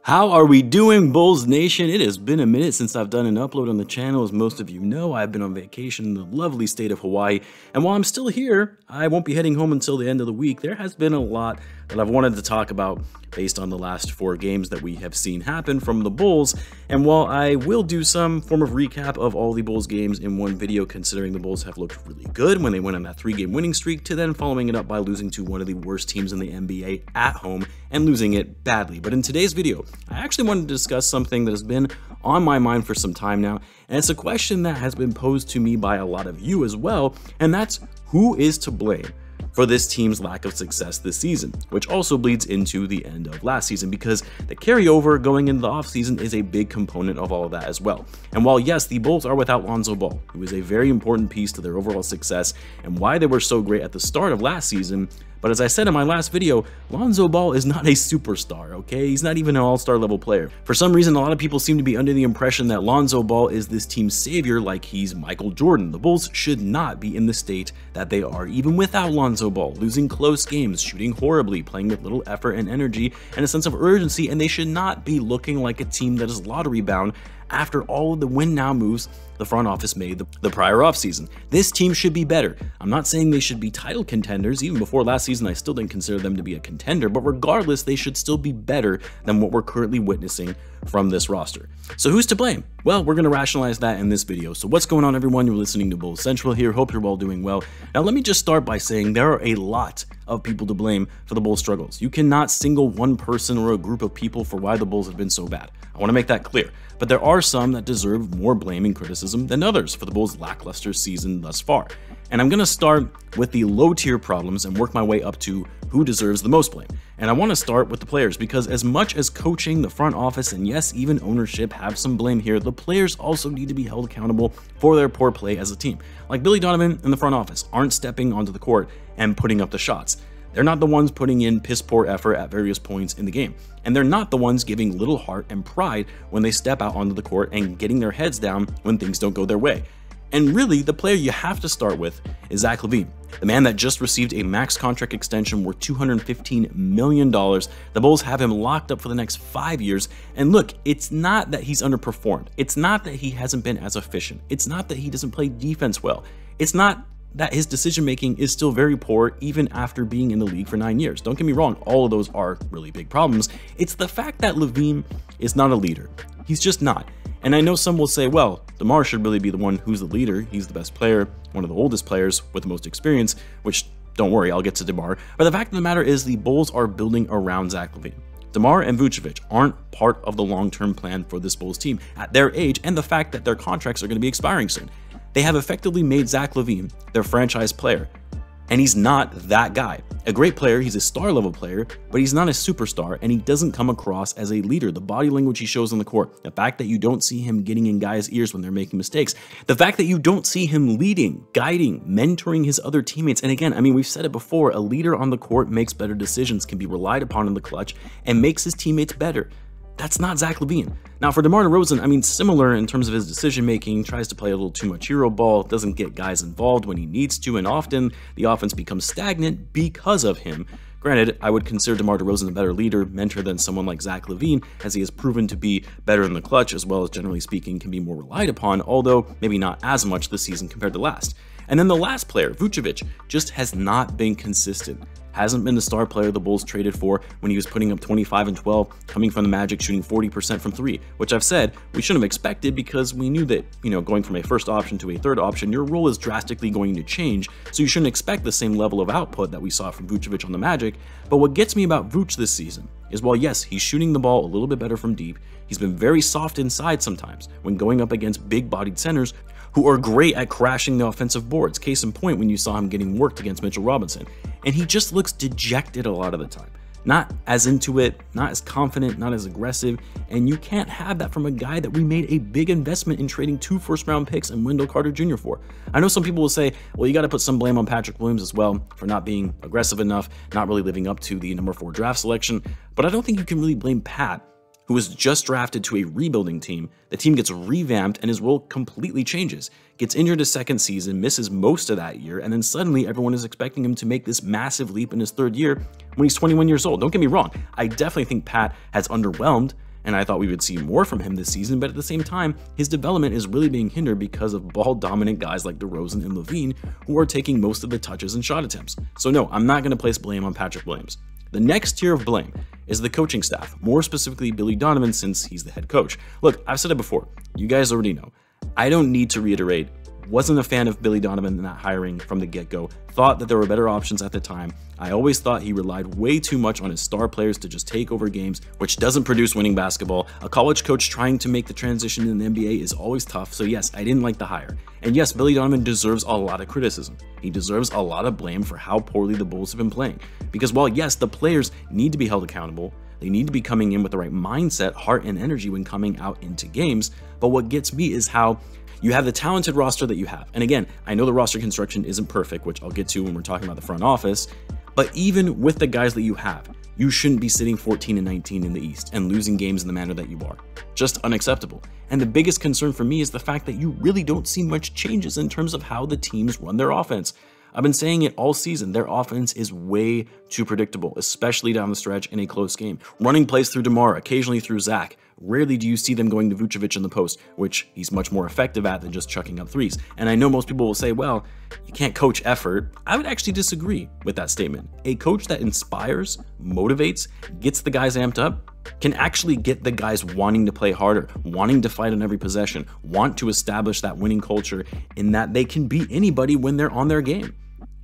How are we doing, Bulls Nation? It has been a minute since I've done an upload on the channel. As most of you know, I've been on vacation in the lovely state of Hawaii. And while I'm still here, I won't be heading home until the end of the week. There has been a lot that I've wanted to talk about based on the last 4 games that we have seen happen from the Bulls. And while I will do some form of recap of all the Bulls games in one video, considering the Bulls have looked really good when they went on that 3-game winning streak, to then following it up by losing to one of the worst teams in the NBA at home and losing it badly. But in today's video, I actually wanted to discuss something that has been on my mind for some time now, and it's a question that has been posed to me by a lot of you as well, and that's who is to blame for this team's lack of success this season, which also bleeds into the end of last season, because the carryover going into the offseason is a big component of all of that as well. And while yes, the Bulls are without Lonzo Ball, who is a very important piece to their overall success and why they were so great at the start of last season, but as I said in my last video, Lonzo Ball is not a superstar, okay? He's not even an all-star level player. For some reason, a lot of people seem to be under the impression that Lonzo Ball is this team's savior, like he's Michael Jordan. The Bulls should not be in the state that they are, even without Lonzo Ball, losing close games, shooting horribly, playing with little effort and energy, and a sense of urgency, and they should not be looking like a team that is lottery bound after all of the win now moves the front office made the prior offseason. This team should be better. I'm not saying they should be title contenders. Even before last season, I still didn't consider them to be a contender, but regardless, they should still be better than what we're currently witnessing from this roster. So who's to blame? Well, we're going to rationalize that in this video. So what's going on, everyone? You're listening to Bulls Central here. Hope you're all doing well. Now, let me just start by saying there are a lot of people to blame for the Bulls' struggles. You cannot single one person or a group of people for why the Bulls have been so bad. I want to make that clear. But there are some that deserve more blame and criticism than others for the Bulls' lackluster season thus far. And I'm going to start with the low-tier problems and work my way up to who deserves the most blame. And I want to start with the players, because as much as coaching, the front office, and yes, even ownership have some blame here, the players also need to be held accountable for their poor play as a team. Like Billy Donovan and the front office aren't stepping onto the court and putting up the shots. They're not the ones putting in piss-poor effort at various points in the game. And they're not the ones giving little heart and pride when they step out onto the court and getting their heads down when things don't go their way. And really, the player you have to start with is Zach Lavine, the man that just received a max contract extension worth $215 million. The Bulls have him locked up for the next 5 years. And look, it's not that he's underperformed. It's not that he hasn't been as efficient. It's not that he doesn't play defense well. It's not that his decision-making is still very poor even after being in the league for 9 years. Don't get me wrong, all of those are really big problems. It's the fact that Lavine is not a leader. He's just not. And I know some will say, well, DeMar should really be the one who's the leader. He's the best player, one of the oldest players with the most experience, which, don't worry, I'll get to DeMar. But the fact of the matter is the Bulls are building around Zach Lavine. DeMar and Vucevic aren't part of the long-term plan for this Bulls team at their age, and the fact that their contracts are going to be expiring soon. They have effectively made Zach Lavine their franchise player, and he's not that guy. A great player, he's a star-level player, but he's not a superstar, and he doesn't come across as a leader. The body language he shows on the court, the fact that you don't see him getting in guys' ears when they're making mistakes, the fact that you don't see him leading, guiding, mentoring his other teammates. And again, I mean, we've said it before, a leader on the court makes better decisions, can be relied upon in the clutch, and makes his teammates better. That's not Zach Lavine. Now for DeMar DeRozan, I mean, similar in terms of his decision-making, tries to play a little too much hero ball, doesn't get guys involved when he needs to, and often the offense becomes stagnant because of him. Granted, I would consider DeMar DeRozan a better leader, mentor than someone like Zach Lavine, as he has proven to be better in the clutch, as well as generally speaking can be more relied upon, although maybe not as much this season compared to last. And then the last player, Vucevic, just has not been consistent. Hasn't been the star player the Bulls traded for when he was putting up 25 and 12, coming from the Magic, shooting 40% from 3, which I've said we shouldn't have expected because we knew that, going from a first option to a third option, your role is drastically going to change, so you shouldn't expect the same level of output that we saw from Vucevic on the Magic. But what gets me about Vuce this season is, while yes, he's shooting the ball a little bit better from deep, he's been very soft inside sometimes when going up against big-bodied centers who are great at crashing the offensive boards. Case in point when you saw him getting worked against Mitchell Robinson. And he just looks dejected a lot of the time. Not as into it, not as confident, not as aggressive, and you can't have that from a guy that we made a big investment in trading 2 first-round picks and Wendell Carter Jr. for. I know some people will say, well, you got to put some blame on Patrick Williams as well for not being aggressive enough, not really living up to the number 4 draft selection, but I don't think you can really blame Pat, who was just drafted to a rebuilding team. The team gets revamped and his role completely changes. Gets injured his second season, misses most of that year, and then suddenly everyone is expecting him to make this massive leap in his 3rd year when he's 21 years old. Don't get me wrong, I definitely think Pat has underwhelmed, and I thought we would see more from him this season, but at the same time, his development is really being hindered because of ball-dominant guys like DeRozan and Lavine, who are taking most of the touches and shot attempts. So no, I'm not going to place blame on Patrick Williams. The next tier of blame is the coaching staff, more specifically Billy Donovan, since he's the head coach. Look, I've said it before, you guys already know. I don't need to reiterate, wasn't a fan of Billy Donovan in that hiring from the get-go, thought that there were better options at the time. I always thought he relied way too much on his star players to just take over games, which doesn't produce winning basketball. A college coach trying to make the transition in the NBA is always tough, so yes, I didn't like the hire. And yes, Billy Donovan deserves a lot of criticism. He deserves a lot of blame for how poorly the Bulls have been playing. Because while yes, the players need to be held accountable, they need to be coming in with the right mindset, heart, and energy when coming out into games, but what gets me is how you have the talented roster that you have. And again, I know the roster construction isn't perfect, which I'll get to when we're talking about the front office, but even with the guys that you have, you shouldn't be sitting 14-19 in the East and losing games in the manner that you are. Just unacceptable. And the biggest concern for me is the fact that you really don't see much changes in terms of how the teams run their offense. I've been saying it all season, their offense is way too predictable, especially down the stretch in a close game. Running plays through DeMar, occasionally through Zach. Rarely do you see them going to Vucevic in the post, which he's much more effective at than just chucking up threes. And I know most people will say, well, you can't coach effort. I would actually disagree with that statement. A coach that inspires, motivates, gets the guys amped up, can actually get the guys wanting to play harder, wanting to fight on every possession, want to establish that winning culture in that they can beat anybody when they're on their game.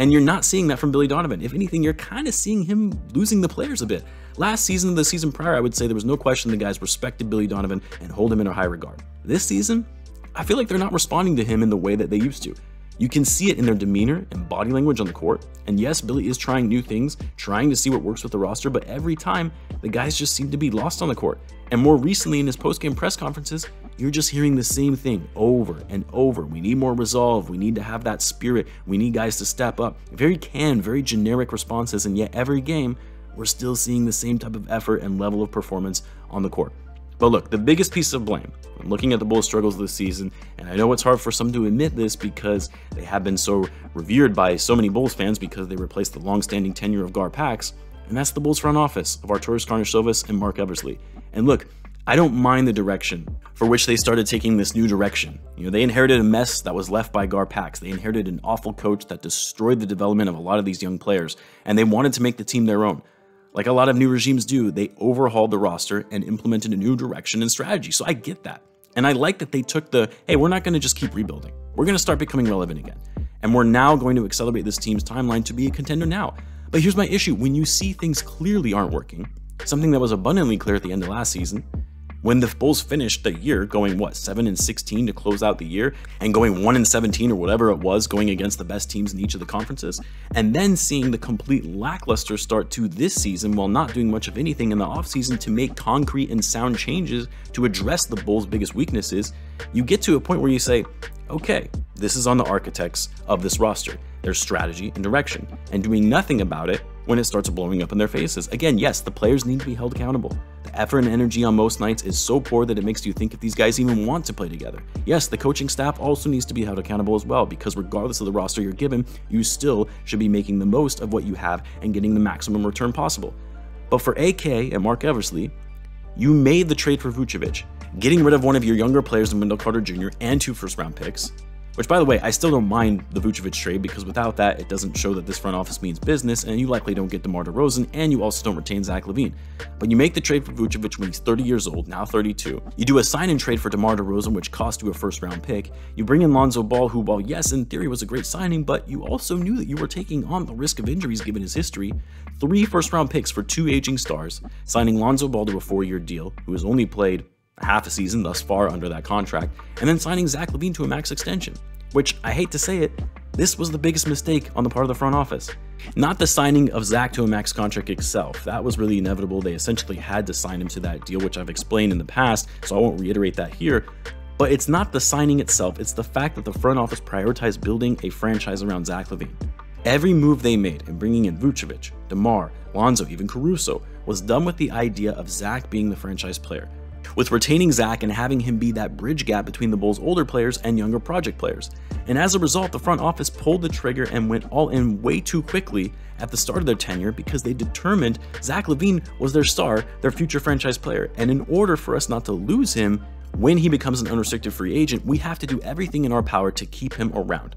And you're not seeing that from Billy Donovan. If anything, you're kind of seeing him losing the players a bit. Last season, the season prior, I would say there was no question the guys respected Billy Donovan and hold him in a high regard. This season, I feel like they're not responding to him in the way that they used to. You can see it in their demeanor and body language on the court. And yes, Billy is trying new things, trying to see what works with the roster, but every time, the guys just seem to be lost on the court. And more recently in his post-game press conferences, you're just hearing the same thing over and over. We need more resolve. We need to have that spirit. We need guys to step up. Very generic responses, and yet every game, we're still seeing the same type of effort and level of performance on the court. But look, the biggest piece of blame, I'm looking at the Bulls' struggles this season, and I know it's hard for some to admit this because they have been so revered by so many Bulls fans because they replaced the long-standing tenure of Gar Pax, and that's the Bulls front office of Arturas Karnisovas and Mark Eversley. And look, I don't mind the direction for which they started taking this new direction. You know, they inherited a mess that was left by Gar Pax. They inherited an awful coach that destroyed the development of a lot of these young players, and they wanted to make the team their own. Like a lot of new regimes do, they overhauled the roster and implemented a new direction and strategy. So I get that. And I like that they took the, hey, we're not going to just keep rebuilding. We're going to start becoming relevant again. And we're now going to accelerate this team's timeline to be a contender now. But here's my issue. When you see things clearly aren't working, something that was abundantly clear at the end of last season, when the Bulls finished the year going, 7-16 to close out the year, and going 1-17 or whatever it was, going against the best teams in each of the conferences, and then seeing the complete lackluster start to this season while not doing much of anything in the offseason to make concrete and sound changes to address the Bulls' biggest weaknesses, you get to a point where you say, okay, this is on the architects of this roster, their strategy and direction, and doing nothing about it when it starts blowing up in their faces. Again, yes, the players need to be held accountable. The effort and energy on most nights is so poor that it makes you think if these guys even want to play together. Yes, the coaching staff also needs to be held accountable as well, because regardless of the roster you're given, you still should be making the most of what you have and getting the maximum return possible. But for AK and Mark Eversley, you made the trade for Vucevic, getting rid of one of your younger players in Wendell Carter Jr. and 2 first-round picks, which, by the way, I still don't mind the Vucevic trade because without that, it doesn't show that this front office means business, and you likely don't get DeMar DeRozan, and you also don't retain Zach Lavine. But you make the trade for Vucevic when he's 30 years old, now 32. You do a sign-in trade for DeMar DeRozan, which cost you a first-round pick. You bring in Lonzo Ball, who, while yes, in theory was a great signing, but you also knew that you were taking on the risk of injuries given his history. 3 first-round picks for 2 aging stars, signing Lonzo Ball to a 4-year deal, who has only played half a season thus far under that contract, and then signing Zach Lavine to a max extension. Which, I hate to say it, this was the biggest mistake on the part of the front office. Not the signing of Zach to a max contract itself. That was really inevitable. They essentially had to sign him to that deal, which I've explained in the past, so I won't reiterate that here. But it's not the signing itself, it's the fact that the front office prioritized building a franchise around Zach Lavine. Every move they made in bringing in Vucevic, DeMar, Lonzo, even Caruso, was done with the idea of Zach being the franchise player. with retaining Zach and having him be that bridge gap between the Bulls' older players and younger project players. And as a result, the front office pulled the trigger and went all in way too quickly at the start of their tenure because they determined Zach Lavine was their star, their future franchise player. And in order for us not to lose him when he becomes an unrestricted free agent, we have to do everything in our power to keep him around.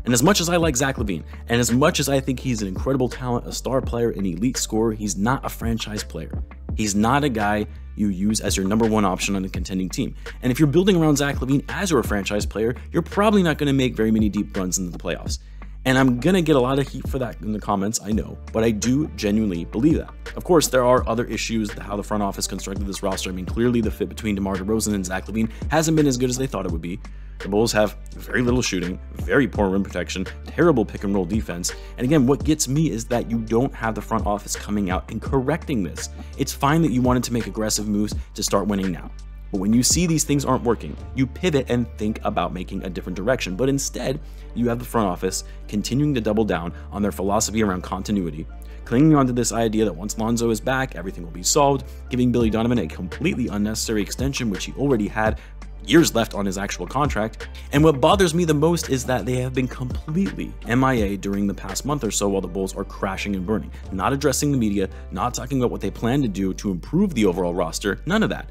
And as much as I like Zach Lavine, and as much as I think he's an incredible talent, a star player, an elite scorer, he's not a franchise player. He's not a guy you use as your #1 option on a contending team. And if you're building around Zach Lavine as your franchise player, you're probably not going to make very many deep runs into the playoffs. And I'm going to get a lot of heat for that in the comments, I know, but I do genuinely believe that. Of course, there are other issues, how the front office constructed this roster. I mean, clearly the fit between DeMar DeRozan and Zach Lavine hasn't been as good as they thought it would be. The Bulls have very little shooting, very poor rim protection, terrible pick and roll defense. And again, what gets me is that you don't have the front office coming out and correcting this. It's fine that you wanted to make aggressive moves to start winning now. But when you see these things aren't working, you pivot and think about making a different direction. But instead, you have the front office continuing to double down on their philosophy around continuity, clinging onto this idea that once Lonzo is back, everything will be solved, giving Billy Donovan a completely unnecessary extension, which he already had years left on his actual contract. And what bothers me the most is that they have been completely MIA during the past month or so while the Bulls are crashing and burning, not addressing the media, not talking about what they plan to do to improve the overall roster, none of that.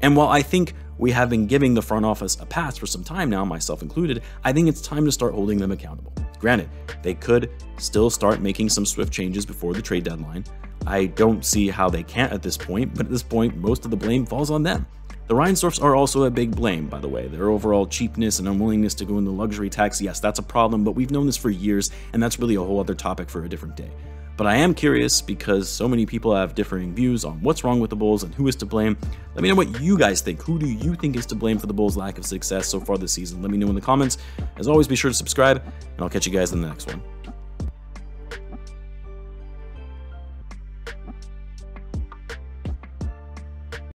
And while I think we have been giving the front office a pass for some time now, myself included, I think it's time to start holding them accountable. Granted, they could still start making some swift changes before the trade deadline. I don't see how they can't at this point, but at this point, most of the blame falls on them. The Reinsdorfs are also a big blame, by the way. Their overall cheapness and unwillingness to go into luxury tax, yes, that's a problem, but we've known this for years, and that's really a whole other topic for a different day. But I am curious because so many people have differing views on what's wrong with the Bulls and who is to blame. Let me know what you guys think. Who do you think is to blame for the Bulls' lack of success so far this season? Let me know in the comments. As always, be sure to subscribe, and I'll catch you guys in the next one.